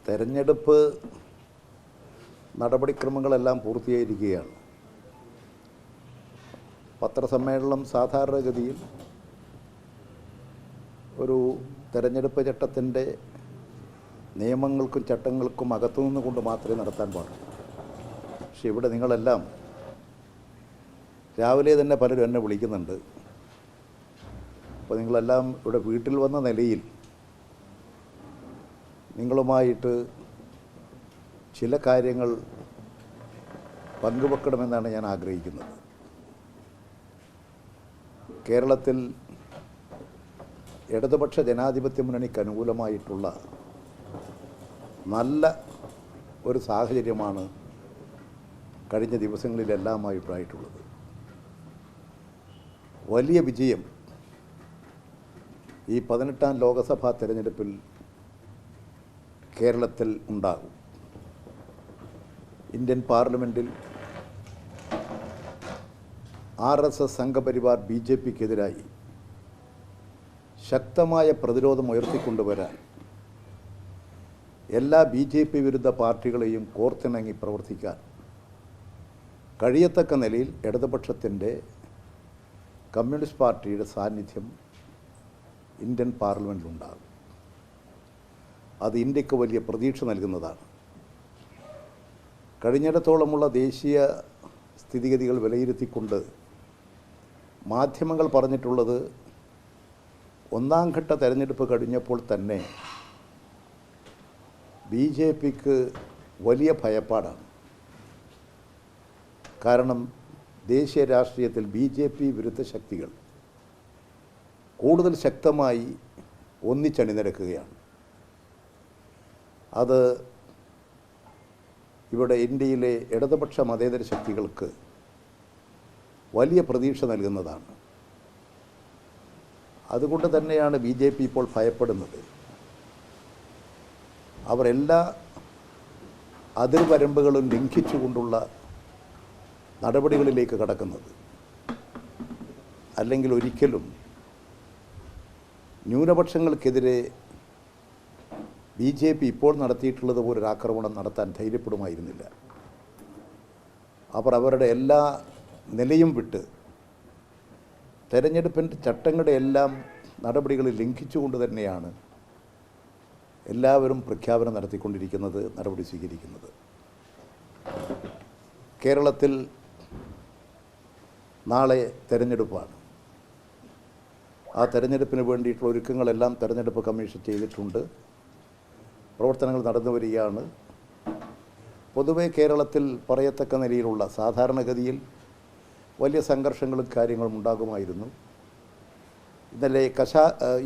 തെരഞ്ഞെടുപ്പ് നടപടിക്രമങ്ങളെല്ലാം പൂർത്തിയായിരിക്കുകയാണ്. പത്രസമ്മേളനം സാധാരണഗതിയിൽ ഒരു തെരഞ്ഞെടുപ്പ് ചട്ടത്തിൻ്റെ നിയമങ്ങൾക്കും ചട്ടങ്ങൾക്കും അകത്തുനിന്ന് കൊണ്ട് മാത്രമേ നടത്താൻ പാടുള്ളൂ. പക്ഷെ ഇവിടെ നിങ്ങളെല്ലാം രാവിലെ തന്നെ പലരും എന്നെ വിളിക്കുന്നുണ്ട്. അപ്പോൾ നിങ്ങളെല്ലാം ഇവിടെ വീട്ടിൽ വന്ന നിലയിൽ നിങ്ങളുമായിട്ട് ചില കാര്യങ്ങൾ പങ്കുവെക്കണമെന്നാണ് ഞാൻ ആഗ്രഹിക്കുന്നത്. കേരളത്തിൽ ഇടതുപക്ഷ ജനാധിപത്യ മുന്നണിക്ക് അനുകൂലമായിട്ടുള്ള നല്ല ഒരു സാഹചര്യമാണ് കഴിഞ്ഞ ദിവസങ്ങളിലെല്ലാമായി ഉണ്ടായിട്ടുള്ളത്. വലിയ വിജയം ഈ 18ാം ലോക്സഭാ തെരഞ്ഞെടുപ്പിൽ കേരളത്തിൽ ഉണ്ടാകും. ഇന്ത്യൻ പാർലമെൻറ്റിൽ RSS സംഘപരിവാർ BJPക്കെതിരായി ശക്തമായ പ്രതിരോധം ഉയർത്തിക്കൊണ്ടുവരാൻ എല്ലാ BJP വിരുദ്ധ പാർട്ടികളെയും കോർത്തിണങ്ങി പ്രവർത്തിക്കാൻ കഴിയത്തക്ക നിലയിൽ ഇടതുപക്ഷത്തിൻ്റെ കമ്മ്യൂണിസ്റ്റ് പാർട്ടിയുടെ സാന്നിധ്യം ഇന്ത്യൻ പാർലമെൻറ്റിലുണ്ടാകും. അത് ഇന്ത്യക്ക് വലിയ പ്രതീക്ഷ നൽകുന്നതാണ്. കഴിഞ്ഞിടത്തോളമുള്ള ദേശീയ സ്ഥിതിഗതികൾ വിലയിരുത്തിക്കൊണ്ട് മാധ്യമങ്ങൾ പറഞ്ഞിട്ടുള്ളത് ഒന്നാം ഘട്ട തെരഞ്ഞെടുപ്പ് കഴിഞ്ഞപ്പോൾ തന്നെ BJPക്ക് വലിയ ഭയപ്പാടാണ്. കാരണം ദേശീയ രാഷ്ട്രീയത്തിൽ BJP വിരുദ്ധ ശക്തികൾ കൂടുതൽ ശക്തമായി ഒന്നിച്ചണിനിരക്കുകയാണ്. അത് ഇവിടെ ഇന്ത്യയിലെ ഇടതുപക്ഷ മതേതര ശക്തികൾക്ക് വലിയ പ്രതീക്ഷ നൽകുന്നതാണ്. അതുകൊണ്ട് തന്നെയാണ് BJP ഇപ്പോൾ ഭയപ്പെടുന്നത്. അവർ എല്ലാ അതിർവരമ്പുകളും ലംഘിച്ചുകൊണ്ടുള്ള നടപടികളിലേക്ക് കടക്കുന്നത്. അല്ലെങ്കിൽ ഒരിക്കലും ന്യൂനപക്ഷങ്ങൾക്കെതിരെ BJP ഇപ്പോൾ നടത്തിയിട്ടുള്ളത് പോലൊരു ആക്രമണം നടത്താൻ ധൈര്യപ്പെടുമായിരുന്നില്ല. അവർ അവരുടെ എല്ലാ നിലയും വിട്ട് തെരഞ്ഞെടുപ്പിൻ്റെ ചട്ടങ്ങളുടെ എല്ലാം നടപടികളിൽ ലംഘിച്ചുകൊണ്ട് തന്നെയാണ് എല്ലാവരും പ്രഖ്യാപനം നടത്തിക്കൊണ്ടിരിക്കുന്നത്, നടപടി സ്വീകരിക്കുന്നത്. കേരളത്തിൽ നാളെ തെരഞ്ഞെടുപ്പാണ്. ആ തെരഞ്ഞെടുപ്പിന് വേണ്ടിയിട്ടുള്ള ഒരുക്കങ്ങളെല്ലാം തെരഞ്ഞെടുപ്പ് കമ്മീഷൻ ചെയ്തിട്ടുണ്ട്. പ്രവർത്തനങ്ങൾ നടന്നു വരികയാണ്. പൊതുവെ കേരളത്തിൽ പറയത്തക്ക നിലയിലുള്ള സാധാരണഗതിയിൽ വലിയ സംഘർഷങ്ങളും കാര്യങ്ങളും ഉണ്ടാകുമായിരുന്നു. ഇന്നലെ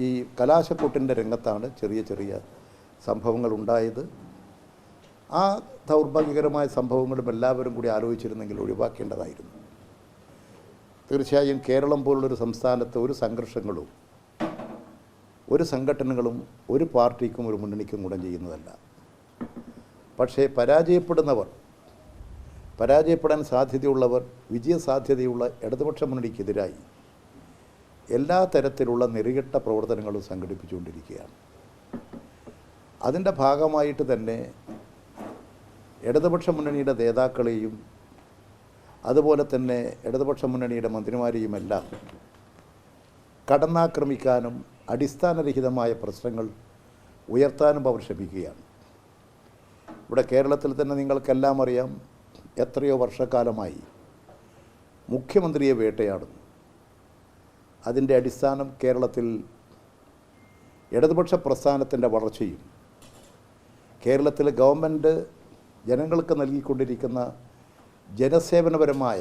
ഈ കലാശക്കൊട്ടിൻ്റെ രംഗത്താണ് ചെറിയ ചെറിയ സംഭവങ്ങൾ ഉണ്ടായത്. ആ ദൗർഭാഗ്യകരമായ സംഭവങ്ങളും എല്ലാവരും കൂടി ആലോചിച്ചിരുന്നെങ്കിൽ ഒഴിവാക്കേണ്ടതായിരുന്നു. തീർച്ചയായും കേരളം പോലുള്ളൊരു സംസ്ഥാനത്ത് ഒരു സംഘർഷങ്ങളും ഒരു സംഘടനകളും ഒരു പാർട്ടിക്കും ഒരു മുന്നണിക്കും ഗുണം ചെയ്യുന്നതല്ല. പക്ഷേ പരാജയപ്പെടാൻ സാധ്യതയുള്ളവർ വിജയസാധ്യതയുള്ള ഇടതുപക്ഷ മുന്നണിക്കെതിരായി എല്ലാ തരത്തിലുള്ള നെറികെട്ട പ്രവർത്തനങ്ങളും സംഘടിപ്പിച്ചുകൊണ്ടിരിക്കുകയാണ്. അതിൻ്റെ ഭാഗമായിട്ട് തന്നെ ഇടതുപക്ഷ മുന്നണിയുടെ നേതാക്കളെയും അതുപോലെ തന്നെ ഇടതുപക്ഷ മുന്നണിയുടെ മന്ത്രിമാരെയുമെല്ലാം കടന്നാക്രമിക്കാനും അടിസ്ഥാനരഹിതമായ പ്രശ്നങ്ങൾ ഉയർത്താനും അവർ ശ്രമിക്കുകയാണ്. ഇവിടെ കേരളത്തിൽ തന്നെ നിങ്ങൾക്കെല്ലാം അറിയാം, എത്രയോ വർഷക്കാലമായി മുഖ്യമന്ത്രിയെ വേട്ടയാടുന്നു. അതിൻ്റെ അടിസ്ഥാനം കേരളത്തിൽ ഇടതുപക്ഷ പ്രസ്ഥാനത്തിൻ്റെ വളർച്ചയും കേരളത്തിലെ ഗവൺമെൻറ് ജനങ്ങൾക്ക് നൽകിക്കൊണ്ടിരിക്കുന്ന ജനസേവനപരമായ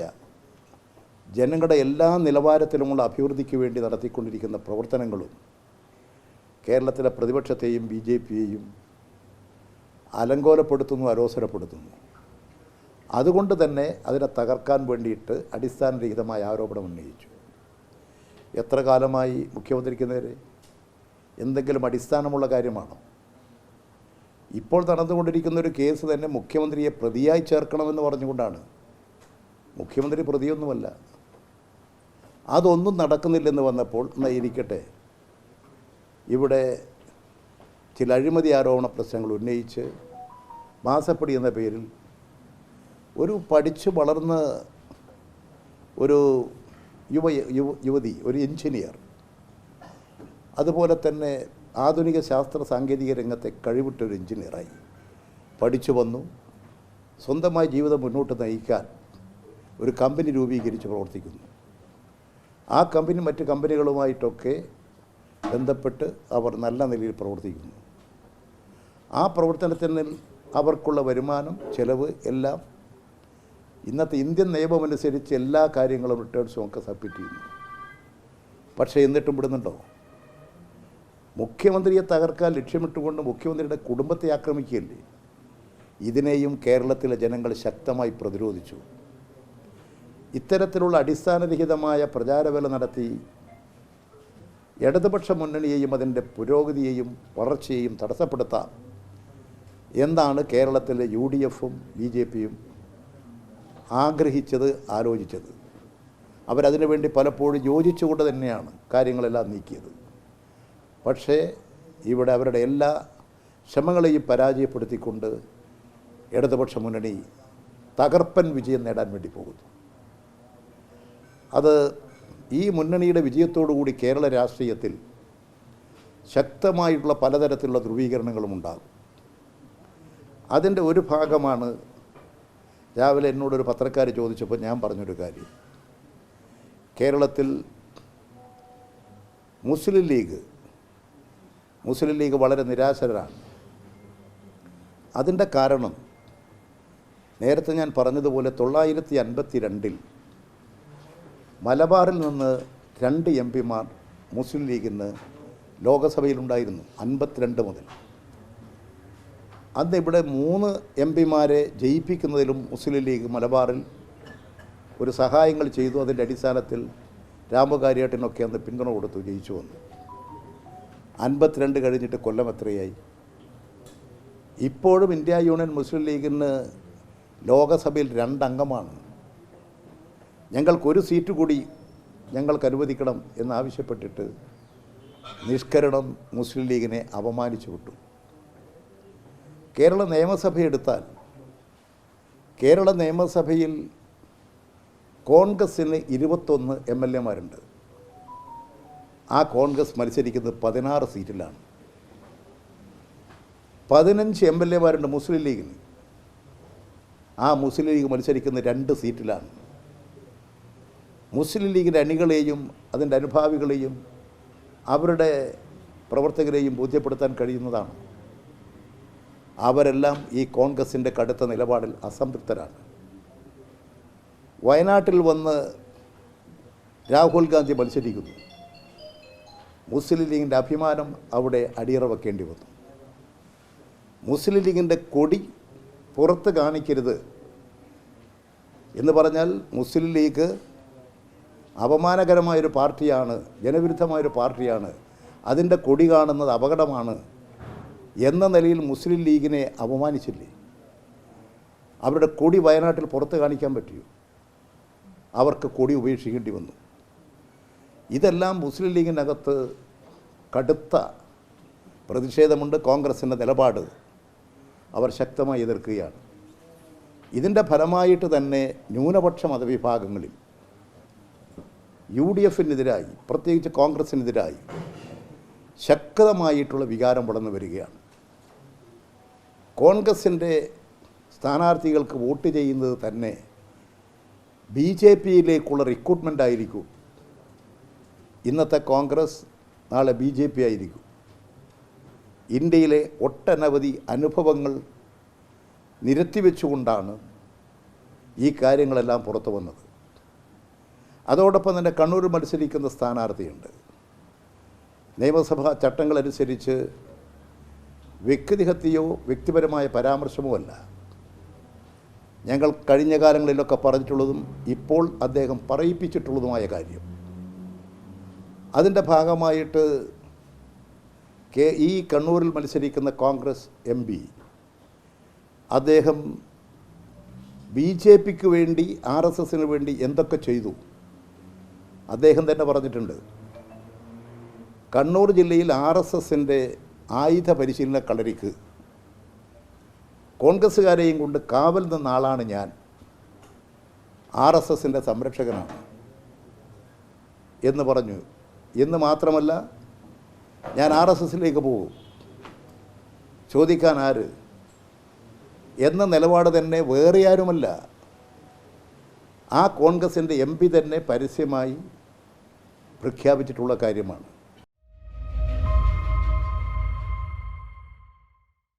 ജനങ്ങളുടെ എല്ലാ നിലവാരത്തിലുമുള്ള അഭിവൃദ്ധിക്ക് വേണ്ടി നടത്തിക്കൊണ്ടിരിക്കുന്ന പ്രവർത്തനങ്ങളും കേരളത്തിലെ പ്രതിപക്ഷത്തെയും BJPയെയും അലങ്കോലപ്പെടുത്തുന്നു, അരോസരപ്പെടുത്തുന്നു. അതുകൊണ്ട് തന്നെ അതിനെ തകർക്കാൻ വേണ്ടിയിട്ട് അടിസ്ഥാനരഹിതമായ ആരോപണം ഉന്നയിച്ചു. എത്ര കാലമായി മുഖ്യമന്ത്രിക്ക് നേരെ എന്തെങ്കിലും അടിസ്ഥാനമുള്ള കാര്യമാണോ? ഇപ്പോൾ നടന്നുകൊണ്ടിരിക്കുന്ന ഒരു കേസ് തന്നെ മുഖ്യമന്ത്രിയെ പ്രതിയായി ചേർക്കണമെന്ന് പറഞ്ഞുകൊണ്ടാണ്. മുഖ്യമന്ത്രി പ്രതിയൊന്നുമല്ല. അതൊന്നും നടക്കുന്നില്ലെന്ന് വന്നപ്പോൾ എന്നാൽ ഇരിക്കട്ടെ, ഇവിടെ ചില അഴിമതി ആരോപണ പ്രശ്നങ്ങൾ ഉന്നയിച്ച് മാസപ്പടി എന്ന പേരിൽ ഒരു പഠിച്ച് വളർന്ന ഒരു യുവതി, ഒരു എഞ്ചിനീയർ, അതുപോലെ തന്നെ ആധുനിക ശാസ്ത്ര സാങ്കേതിക രംഗത്തെ കഴിവിട്ടൊരു എഞ്ചിനീയറായി പഠിച്ചു വന്നു. സ്വന്തമായി ജീവിതം മുന്നോട്ട് നയിക്കാൻ ഒരു കമ്പനി രൂപീകരിച്ച് പ്രവർത്തിക്കുന്നു. ആ കമ്പനി മറ്റ് കമ്പനികളുമായിട്ടൊക്കെ ബന്ധപ്പെട്ട് അവർ നല്ല നിലയിൽ പ്രവർത്തിക്കുന്നു. ആ പ്രവർത്തനത്തിൽ അവർക്കുള്ള വരുമാനം, ചെലവ് എല്ലാം ഇന്നത്തെ ഇന്ത്യൻ നിയമമനുസരിച്ച് എല്ലാ കാര്യങ്ങളും റിട്ടേൺസും ഒക്കെ സബ്മിറ്റ് ചെയ്യുന്നു. പക്ഷേ എന്നിട്ടും വിടുന്നുണ്ടോ? മുഖ്യമന്ത്രിയെ തകർക്കാൻ ലക്ഷ്യമിട്ടുകൊണ്ട് മുഖ്യമന്ത്രിയുടെ കുടുംബത്തെ ആക്രമിക്കുകയല്ലേ? ഇതിനെയും കേരളത്തിലെ ജനങ്ങൾ ശക്തമായി പ്രതിരോധിച്ചു. ഇത്തരത്തിലുള്ള അടിസ്ഥാനരഹിതമായ പ്രചാരവേല നടത്തി ഇടതുപക്ഷ മുന്നണിയെയും അതിൻ്റെ പുരോഗതിയെയും വളർച്ചയെയും തടസ്സപ്പെടുത്താം എന്നാണ് കേരളത്തിലെ UDFും BJPയും ആഗ്രഹിച്ചത്, ആലോചിച്ചത്. അവരതിനു വേണ്ടി പലപ്പോഴും യോജിച്ചുകൊണ്ട് തന്നെയാണ് കാര്യങ്ങളെല്ലാം നീക്കിയത്. പക്ഷേ ഇവിടെ അവരുടെ എല്ലാ ശ്രമങ്ങളെയും പരാജയപ്പെടുത്തിക്കൊണ്ട് ഇടതുപക്ഷ മുന്നണി തകർപ്പൻ വിജയം നേടാൻ വേണ്ടി പോകുന്നു. അത് ഈ മുന്നണിയുടെ വിജയത്തോടുകൂടി കേരള രാഷ്ട്രീയത്തിൽ ശക്തമായിട്ടുള്ള പലതരത്തിലുള്ള ധ്രുവീകരണങ്ങളും ഉണ്ടാകും. അതിൻ്റെ ഒരു ഭാഗമാണ് രാവിലെ എന്നോടൊരു പത്രക്കാർ ചോദിച്ചപ്പോൾ ഞാൻ പറഞ്ഞൊരു കാര്യം. കേരളത്തിൽ മുസ്ലിം ലീഗ് വളരെ നിരാശരാണ്. അതിൻ്റെ കാരണം നേരത്തെ ഞാൻ പറഞ്ഞതുപോലെ 1952 മലബാറിൽ നിന്ന് 2 MP-മാർ മുസ്ലിം ലീഗിന് ലോകസഭയിലുണ്ടായിരുന്നു. 52 മുതൽ. അന്ന് ഇവിടെ 3 MP-മാരെ ജയിപ്പിക്കുന്നതിലും മുസ്ലിം ലീഗ് മലബാറിൽ ഒരു സഹായങ്ങൾ ചെയ്തു. അതിൻ്റെ അടിസ്ഥാനത്തിൽ രാമകാരിയേട്ടനൊക്കെ അന്ന് പിന്തുണ കൊടുത്തു, ജയിച്ചു വന്നു. 52 കഴിഞ്ഞിട്ട് കൊല്ലം എത്രയായി? ഇപ്പോഴും ഇന്ത്യ യൂണിയൻ മുസ്ലിം ലീഗിന് ലോകസഭയിൽ 2 അംഗമാണ്. ഞങ്ങൾക്കൊരു സീറ്റ് കൂടി ഞങ്ങൾക്ക് അനുവദിക്കണം എന്നാവശ്യപ്പെട്ടിട്ട് നിഷ്കരണം മുസ്ലിം ലീഗിനെ അപമാനിച്ചു വിട്ടു. കേരള നിയമസഭയെടുത്താൽ കേരള നിയമസഭയിൽ കോൺഗ്രസ്സിന് 21 MLA-മാരുണ്ട്. ആ കോൺഗ്രസ് മത്സരിക്കുന്നത് 16 സീറ്റിലാണ്. 15 MLA-മാരുണ്ട് മുസ്ലിം ലീഗിന്. ആ മുസ്ലിം ലീഗ് മത്സരിക്കുന്ന 2 സീറ്റിലാണ്. മുസ്ലിം ലീഗിൻ്റെ അണികളെയും അതിൻ്റെ അനുഭാവികളെയും അവരുടെ പ്രവർത്തകരെയും ബോധ്യപ്പെടുത്താൻ കഴിയുന്നതാണ്. അവരെല്ലാം ഈ കോൺഗ്രസിൻ്റെ കടുത്ത നിലപാടിൽ അസംതൃപ്തരാണ്. വയനാട്ടിൽ വന്ന് രാഹുൽ ഗാന്ധി മത്സരിക്കുന്നു. മുസ്ലിം ലീഗിൻ്റെ അഭിമാനം അവിടെ അടിയറ വെക്കേണ്ടി വന്നു. മുസ്ലിം ലീഗിൻ്റെ കൊടി പുറത്ത് കാണിക്കരുത് എന്ന് പറഞ്ഞാൽ മുസ്ലിം ലീഗ് അപമാനകരമായൊരു പാർട്ടിയാണ്, ജനവിരുദ്ധമായൊരു പാർട്ടിയാണ്, അതിൻ്റെ കൊടി കാണുന്നത് അപകടമാണ് എന്ന നിലയിൽ മുസ്ലിം ലീഗിനെ അപമാനിച്ചില്ലേ? അവരുടെ കൊടി വയനാട്ടിൽ പുറത്ത് കാണിക്കാൻ പറ്റിയോ? അവർക്ക് കൊടി ഉപേക്ഷിക്കേണ്ടി വന്നു. ഇതെല്ലാം മുസ്ലിം ലീഗിനകത്ത് കടുത്ത പ്രതിഷേധമുണ്ട്. കോൺഗ്രസിൻ്റെ നിലപാട് അവർ ശക്തമായി എതിർക്കുകയാണ്. ഇതിൻ്റെ തന്നെ ന്യൂനപക്ഷ മതവിഭാഗങ്ങളിൽ UDFിനെതിരായി, പ്രത്യേകിച്ച് കോൺഗ്രസിനെതിരായി ശക്തമായിട്ടുള്ള വികാരം വളർന്നു വരികയാണ്. കോൺഗ്രസിൻ്റെ സ്ഥാനാർത്ഥികൾക്ക് വോട്ട് ചെയ്യുന്നത് തന്നെ BJPയിലേക്കുള്ള റിക്രൂട്ട്മെൻ്റ് ആയിരിക്കും. ഇന്നത്തെ കോൺഗ്രസ് നാളെ BJP ആയിരിക്കും. ഇന്ത്യയിലെ ഒട്ടനവധി അനുഭവങ്ങൾ നിരത്തിവെച്ചുകൊണ്ടാണ് ഈ കാര്യങ്ങളെല്ലാം പുറത്തു വന്നത്. അതോടൊപ്പം തന്നെ കണ്ണൂർ മത്സരിക്കുന്ന സ്ഥാനാർത്ഥിയുണ്ട്. നിയമസഭാ ചട്ടങ്ങളനുസരിച്ച് വ്യക്തിഹത്യയോ വ്യക്തിപരമായ പരാമർശമോ അല്ല. ഞങ്ങൾ കഴിഞ്ഞ കാലങ്ങളിലൊക്കെ പറഞ്ഞിട്ടുള്ളതും ഇപ്പോൾ അദ്ദേഹം പറയിപ്പിച്ചിട്ടുള്ളതുമായ കാര്യം. അതിൻ്റെ ഭാഗമായിട്ട് ഈ കണ്ണൂരിൽ മത്സരിക്കുന്ന കോൺഗ്രസ് MP അദ്ദേഹം BJPക്ക് വേണ്ടി, RSSന് വേണ്ടി എന്തൊക്കെ ചെയ്തു അദ്ദേഹം തന്നെ പറഞ്ഞിട്ടുണ്ട്. കണ്ണൂർ ജില്ലയിൽ RSSൻ്റെ ആയുധ പരിശീലന കളരിക്ക് കോൺഗ്രസ്സുകാരെയും കൊണ്ട് കാവൽ നിന്ന ആളാണ് ഞാൻ, RSSൻ്റെ സംരക്ഷകനാണ് എന്ന് പറഞ്ഞു. എന്ന് മാത്രമല്ല, ഞാൻ RSSലേക്ക് പോകും, ചോദിക്കാൻ ആര് എന്ന നിലപാട് തന്നെ വേറെ ആരുമല്ല, ആ കോൺഗ്രസിൻ്റെ MP തന്നെ പരസ്യമായി പ്രഖ്യാപിച്ചിട്ടുള്ള കാര്യമാണ്.